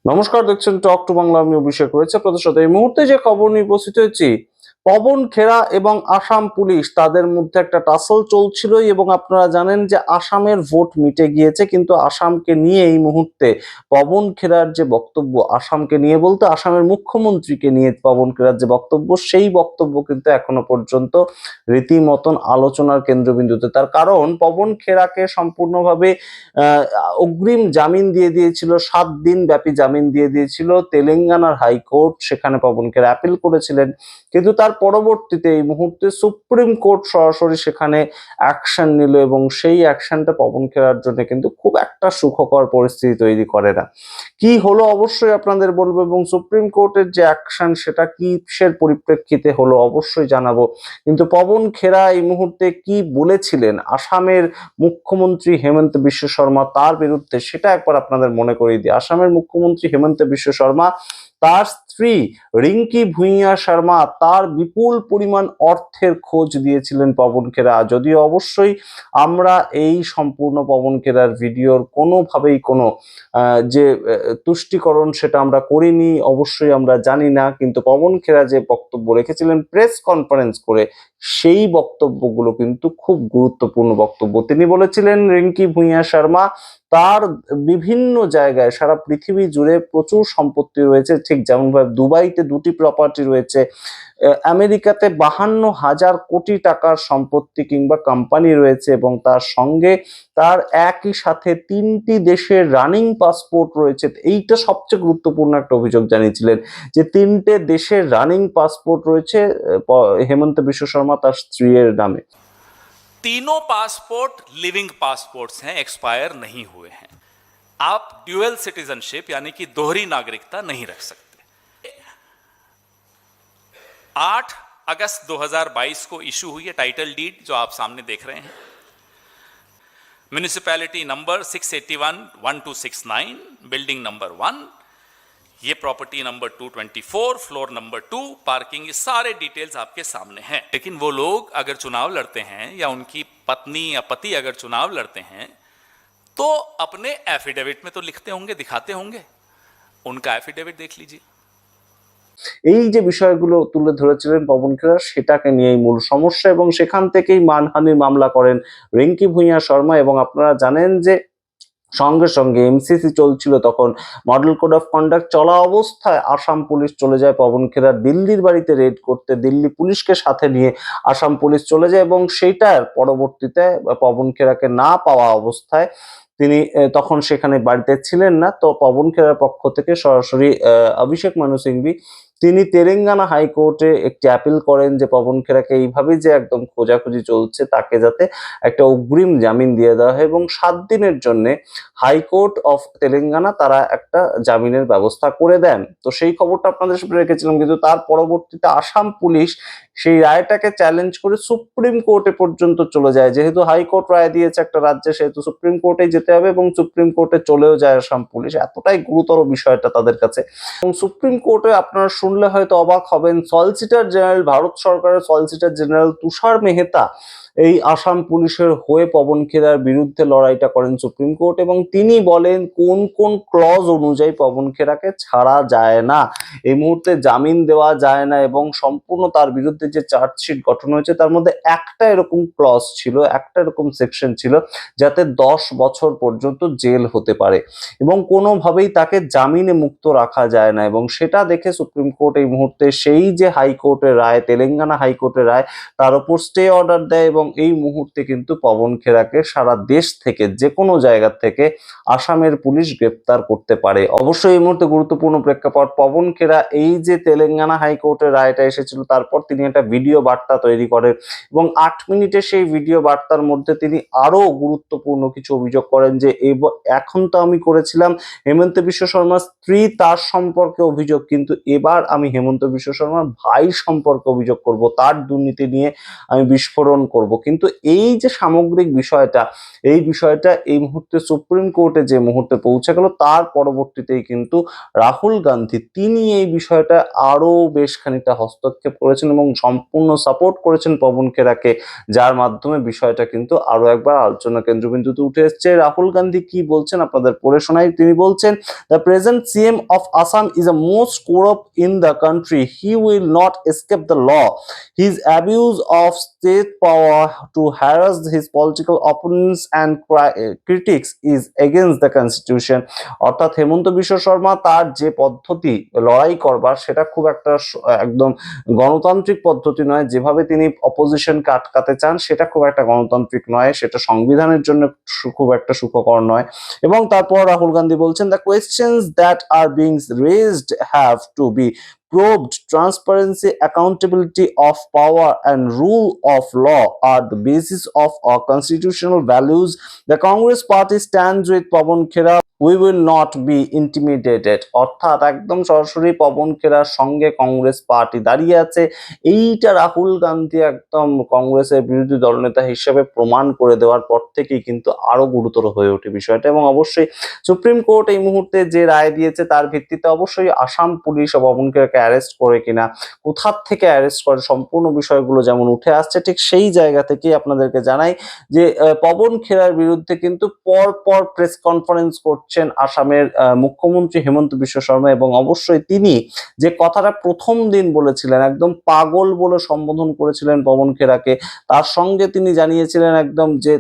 নমস্কার, দেখছেন talk to Bangla. আমি অভিষেক রয়েছে আপনাদের সাথে। এই মুহূর্তে যে খবর নিয়ে উপস্থিত হয়েছি, পবন খেরা এবং আসাম পুলিশ তাদের মধ্যে একটা টাসল চলছিল এবং আপনারা জানেন যে আসামের ভোট মিটে গিয়েছে, কিন্তু আসামকে নিয়ে এই মুহূর্তে পবন খেরার যে বক্তব্য, আসামকে নিয়ে বলতে আসামের মুখ্যমন্ত্রীকে নিয়ে পবন খেরার যে বক্তব্য, সেই বক্তব্য কিন্তু এখনো পর্যন্ত রীতিমতন আলোচনার কেন্দ্রবিন্দুতে। তার কারণ পবন খেরাকে সম্পূর্ণভাবে আহ অগ্রিম জামিন দিয়ে দিয়েছিল, 7 দিন ব্যাপী জামিন দিয়ে দিয়েছিল তেলেঙ্গানার হাইকোর্ট। সেখানে পবন খেরা অ্যাপিল করেছিলেন, কিন্তু তার পরবর্তীতে এই মুহূর্তে সুপ্রিম কোর্ট সরাসরি সেখানে অ্যাকশন নিল এবং সেই অ্যাকশনটা পবন খেরার জন্য কিন্তু খুব একটা সুখকর পরিস্থিতি তৈরি করে না। কি হলো অবশ্যই আপনাদের বলবো, এবং সুপ্রিম কোর্টের যে অ্যাকশন সেটা কিসের পরিপ্রেক্ষিতে হলো অবশ্যই জানাবো। কিন্তু পবন খেরা এই মুহূর্তে কি বলেছিলেন আসামের মুখ্যমন্ত্রী হেমন্ত বিশ্ব শর্মা তার বিরুদ্ধে, সেটা একবার আপনাদের মনে করিয়ে দিই। আসামের মুখ্যমন্ত্রী হেমন্ত বিশ্ব শর্মা, তার স্ত্রী রিঙ্কি ভুঁইয়া শর্মা, তার বিপুল পরিমাণ অর্থের খোঁজ দিয়েছিলেন পবন খেরা। যদিও অবশ্যই আমরা এই সম্পূর্ণ পবন খেরার ভিডিওর কোনোভাবেই কোনো যে তুষ্টিকরণ সেটা আমরা করিনি, অবশ্যই আমরা জানি না, কিন্তু পবন খেরা যে বক্তব্য রেখেছিলেন প্রেস কনফারেন্স করে, সেই বক্তব্যগুলো কিন্তু খুব গুরুত্বপূর্ণ বক্তব্য। তিনি বলেছিলেন রিঙ্কি ভুঁইয়া শর্মা তার বিভিন্ন জায়গায় সারা পৃথিবী জুড়ে প্রচুর সম্পত্তি রয়েছে, ঠিক যেমনভাবে দুবাইতে 2টি প্রপার্টি রয়েছে, আমেরিকাতে 52,000 কোটি টাকার সম্পত্তি কিংবা কোম্পানি রয়েছে, এবং তার সঙ্গে তার একই সাথে 3টি দেশের রানিং পাসপোর্ট রয়েছে। এইটা সবচেয়ে গুরুত্বপূর্ণ একটা অভিযোগ জানিয়েছিলেন যে 3টে দেশের রানিং পাসপোর্ট রয়েছে হেমন্ত বিশ্ব শর্মা তার স্ত্রীর নামে। तीनों पासपोर्ट लिविंग पासपोर्ट्स हैं, एक्सपायर नहीं हुए हैं। आप ड्यूअल सिटीजनशिप यानी कि दोहरी नागरिकता नहीं रख सकते। 8 अगस्त 2022 को इशू हुई है टाइटल डीड, जो आप सामने देख रहे हैं। म्यूनिसिपैलिटी नंबर 681-1269, बिल्डिंग नंबर 1, ये property number 224, floor number 2, parking, ये सारे डिटेल्स आपके सामने हैं। लेकिन वो लोग अगर चुनाव लड़ते हैं या उनकी पत्नी या पति अगर चुनाव लड़ते हैं तो अपने एफिडेविट में तो लिखते होंगे, दिखाते होंगे। उनका एफिडेविट देख लीजिए। এই যে বিষয়গুলো তুলে ধরেছিলেন পবন খেরা, সেটাকে নিয়েই মূল সমস্যা, এবং সেখান থেকেই মানহানির মামলা করেন রিঙ্কি ভুঁইয়া শর্মা। এবং আপনারা জানেন যে সঙ্গে সঙ্গে এমসিসি চলছিল তখন, মডেল কোড অফ কন্ডাক্ট চলা অবস্থায় আসাম পুলিশ চলে যায় পবন খেরা দিল্লির বাড়িতে রেড করতে। দিল্লি পুলিশকে সাথে নিয়ে আসাম পুলিশ চলে যায়, এবং সেইটার পরবর্তীতে পবন খেরাকে না পাওয়া অবস্থায় তিনি তখন সেখানে বাড়িতে ছিলেন না। তো পবন খেরার পক্ষ থেকে সরাসরি অভিষেক মানু সিংভি তিনি তেলেঙ্গানা হাইকোর্টে একটি অ্যাপিল করেন যে পবন খেরাকে এইভাবে যে একদম খোঁজাখুঁজি চলছে, তাকে যাতে একটা অগ্রিম জামিন দিয়ে দেওয়া হয়, এবং 7 দিনের জন্য হাইকোর্ট অফ তেলেঙ্গানা তারা একটা জামিনের ব্যবস্থা করে দেন। তো সেই খবরটা আপনাদের সামনে রেখেছিলাম, কিন্তু তার পরবর্তীতে আসাম পুলিশ সেই রায়টাকে চ্যালেঞ্জ করে সুপ্রিম কোর্টে পর্যন্ত চলে যায়। যেহেতু হাইকোর্ট রায় দিয়েছে একটা রাজ্যে, সেহেতু সুপ্রিম কোর্টে যেতে হবে, এবং সুপ্রিম কোর্টে চলেও যায় আসাম পুলিশ। এতটাই গুরুতর বিষয়টা তাদের কাছে। এবং সুপ্রিম কোর্টে আপনারা শুনলে হয়তো অবাক হবেন, সলিসিটর জেনারেল, ভারত সরকারের সলিসিটর জেনারেল তুষার মেহতা এই আসাম পুলিশের হয়ে পবন খেরার বিরুদ্ধে লড়াইটা করেন সুপ্রিম কোর্ট, এবং তিনি বলেন কোন কোন ক্লজ অনুযায়ী পবন খেরাকে ছাড়া যায় না, এই মুহূর্তে জামিন দেওয়া যায় না, এবং সম্পূর্ণ তার বিরুদ্ধে যে চার্জশিট গঠন হয়েছে তার মধ্যে একটা এরকম ক্লজ ছিল, একটা এরকম সেকশন ছিল যাতে 10 বছর পর্যন্ত জেল হতে পারে, এবং কোনোভাবেই তাকে জামিনে মুক্ত রাখা যায় না। এবং সেটা দেখে সুপ্রিম কোর্ট এই মুহূর্তে সেই যে হাইকোর্টের রায়, তেলেঙ্গানা হাইকোর্টের রায়, তার উপর স্টে অর্ডার দেয়, এবং এই মুহূর্তে কিন্তু পবন খেরাকে সারা দেশ থেকে যে কোনো জায়গা থেকে আসামের পুলিশ গ্রেপ্তার করতে পারে। অবশ্যই এই মুহূর্তে গুরুত্বপূর্ণ প্রেক্ষাপট, পবন খেরা এই যে তেলেঙ্গানা হাইকোর্টের রায়টা এসেছিল তারপর তিনি একটা ভিডিও বার্তা তৈরি করেন, এবং 8 মিনিটের সেই ভিডিও বার্তার মধ্যে তিনি আরো গুরুত্বপূর্ণ কিছু অভিযোগ করেন যে এখন তো আমি করেছিলাম হেমন্ত বিশ্ব শর্মার স্ত্রী তার সম্পর্কে অভিযোগ, কিন্তু এবার আমি হেমন্ত বিশ্ব শর্মার ভাই সম্পর্কে অভিযোগ করব, তার দুর্নীতি নিয়ে আমি বিস্ফোরণ করব। কিন্তু এই যে সামগ্রিক বিষয়টা, এই বিষয়টা এই মুহূর্তে সুপ্রিম কোর্টে যে মুহূর্তে পৌঁছে গেল, তার পরবর্তীতেই কিন্তু রাহুল গান্ধী তিনি এই বিষয়টা আরো বেশ খানিকটা হস্তক্ষেপ করেছেন এবং সম্পূর্ণ সাপোর্ট করেছেন পবন খেরাকে, যার মাধ্যমে বিষয়টা কিন্তু আরো একবার আলোচনা কেন্দ্রবিন্দুতে উঠে এসছে। রাহুল গান্ধী কি বলছেন আপনাদের পড়ে শোনাই। তিনি বলছেন, the present CM of Assam is a most corrupt in the country. He will not escape the law. His abuse of state power to harass his political opponents and critics is against the constitution. অর্থাৎ হেমন্ত বিশ্ব শর্মা তার যে পদ্ধতি লড়াই করবার, সেটা খুব একটা একদম গণতান্ত্রিক পদ্ধতি নয়। যেভাবে তিনি অপোজিশনকে আটকাতে চান, সেটা খুব একটা গণতান্ত্রিক নয়, সেটা সংবিধানের জন্য খুব একটা সুখকর নয়। এবং তারপর রাহুল গান্ধী বলছেন, the questions that are being raised have to be probed. Transparency, accountability of power and rule of law are the basis of our constitutional values. The Congress party stands with Pawan Khera. We will not be intimidated. অর্থাৎ একদম সরাসরি পবন খেরার সঙ্গে Congress party দাঁড়িয়ে আছে। এইটা রাহুল গান্ধী একদম কংগ্রেসের বিরোধী দলনেতা হিসেবে প্রমাণ করে দেওয়ার পর থেকেই কিন্তু আরো গুরুতর হয়ে ওঠে বিষয়টা। এবং অবশ্যই সুপ্রিম কোর্ট এই মুহূর্তে যে রায় দিয়েছে, তার ভিত্তিতে অবশ্যই আসাম পুলিশ পবন খেরাকে অ্যারেস্ট করে কিনা, কোথা থেকে অ্যারেস্ট করে, সম্পূর্ণ বিষয়গুলো যেমন উঠে আসছে, ঠিক সেই জায়গা থেকেই আপনাদেরকে জানাই যে পবন খেরার বিরুদ্ধে কিন্তু পরপর প্রেস কনফারেন্স করছেন আসামের মুখ্যমন্ত্রী হেমন্ত বিশ্ব শর্মা। এবং অবশ্যই তিনি যে কথাটা প্রথম দিন বলেছিলেন, একদম পাগল বলে সম্বোধন করেছিলেন পবন খেরাকে, তার সঙ্গে তিনি জানিয়েছিলেন একদম যে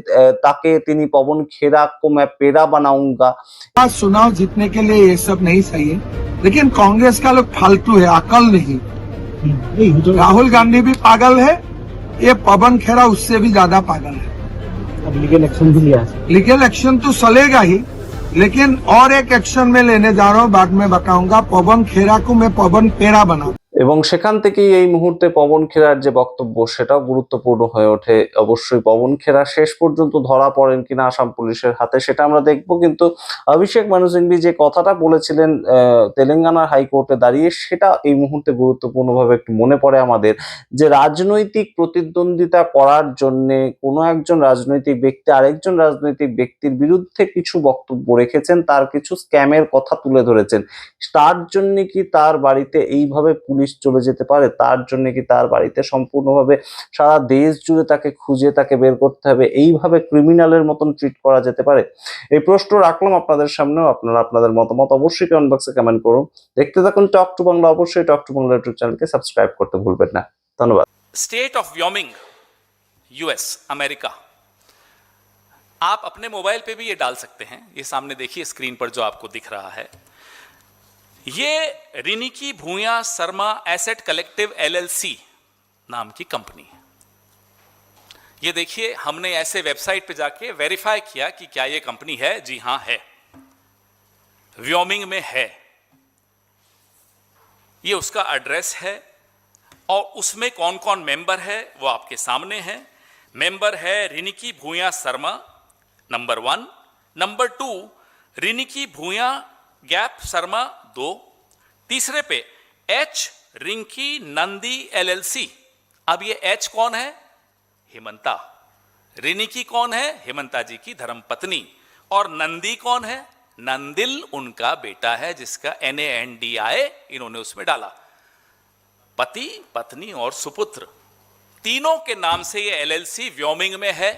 তাকে তিনি পবন খেরা को मैं पेड़ा बनाऊंगा। चुनाव जीतने के लिए ये सब नहीं सही है, लेकिन कांग्रेस का लोग फालतू है, अकल नहीं। राहुल गांधी भी पागल है, ये पवन खेरा उससे भी ज्यादा पागल है। अब लीगल एक्शन भी लिया है। लीगल एक्शन तो चलेगा ही, लेकिन और एक एक्शन में लेने जा रहा हूँ, बाद में बताऊंगा। पवन खेरा को मैं पवन पेड़ा बनाऊं। এবং সেখান থেকেই এই মুহূর্তে পবন খেরার যে বক্তব্য, সেটাও গুরুত্বপূর্ণ হয়ে ওঠে। অবশ্যই পবন খেরা শেষ পর্যন্ত ধরা পড়েন কিনা আসাম পুলিশের হাতে, সেটা আমরা দেখবো। কিন্তু অভিষেক মানু সিংভি যে কথাটা বলেছিলেন তেলেঙ্গানার হাইকোর্টে দাঁড়িয়ে, সেটা এই মুহূর্তে গুরুত্বপূর্ণভাবে একটু মনে পড়ে আমাদের, যে রাজনৈতিক প্রতিদ্বন্দ্বিতা করার জন্য কোনো একজন রাজনৈতিক ব্যক্তি আরেকজন রাজনৈতিক ব্যক্তির বিরুদ্ধে কিছু বক্তব্য রেখেছেন, তার কিছু স্ক্যামের কথা তুলে ধরেছেন, তার জন্য কি তার বাড়িতে এইভাবে পুলিশ চলে যেতে পারে? তার জন্য কি তার বাড়িতে সম্পূর্ণভাবে সারা দেশ জুড়ে তাকে খুঁজে তাকে বের করতে হবে? এইভাবে ক্রিমিনালের মতন ট্রিট করা যেতে পারে? এই প্রশ্ন রাখলাম আপনাদের সামনেও। আপনারা আপনাদের মতামত অবশ্যই কমেন্ট বক্সে কমেন্ট করুন। দেখতে থাকুন টক টু বাংলা। অবশ্যই টক টু বাংলা ইউটিউব চ্যানেলকে সাবস্ক্রাইব করতে ভুলবেন না। ধন্যবাদ। State of Wyoming, US, America. आप अपने मोबाइल पे भी ये डाल सकते हैं। ये सामने देखिए स्क्रीन पर जो आपको दिख रहा है, ये रिनिकी भूया शर्मा एसेट कलेक्टिव एलएलसी नाम की कंपनी है। ये देखिए, हमने ऐसे वेबसाइट पे जाके वेरीफाई किया कि क्या ये कंपनी है। जी हां है, व्योमिंग में है। ये उसका एड्रेस है और उसमें कौन कौन मेंबर है वो आपके सामने है। मेंबर है रिनिकी भूया शर्मा, नंबर 1। नंबर 2 रिनिकी भूया गैप शर्मा 2। तीसरे पे एच रिंकी नंदी एलएलसी। अब ये एच कौन है? हेमंता। रिनिकी कौन है? हेमंता जी की धर्मपत्नी। और नंदी कौन है? नंदिल उनका बेटा है, जिसका NANDI इन्होंने उसमें डाला। पति, पत्नी और सुपुत्र, तीनों के नाम से ये LLC व्योमिंग में है।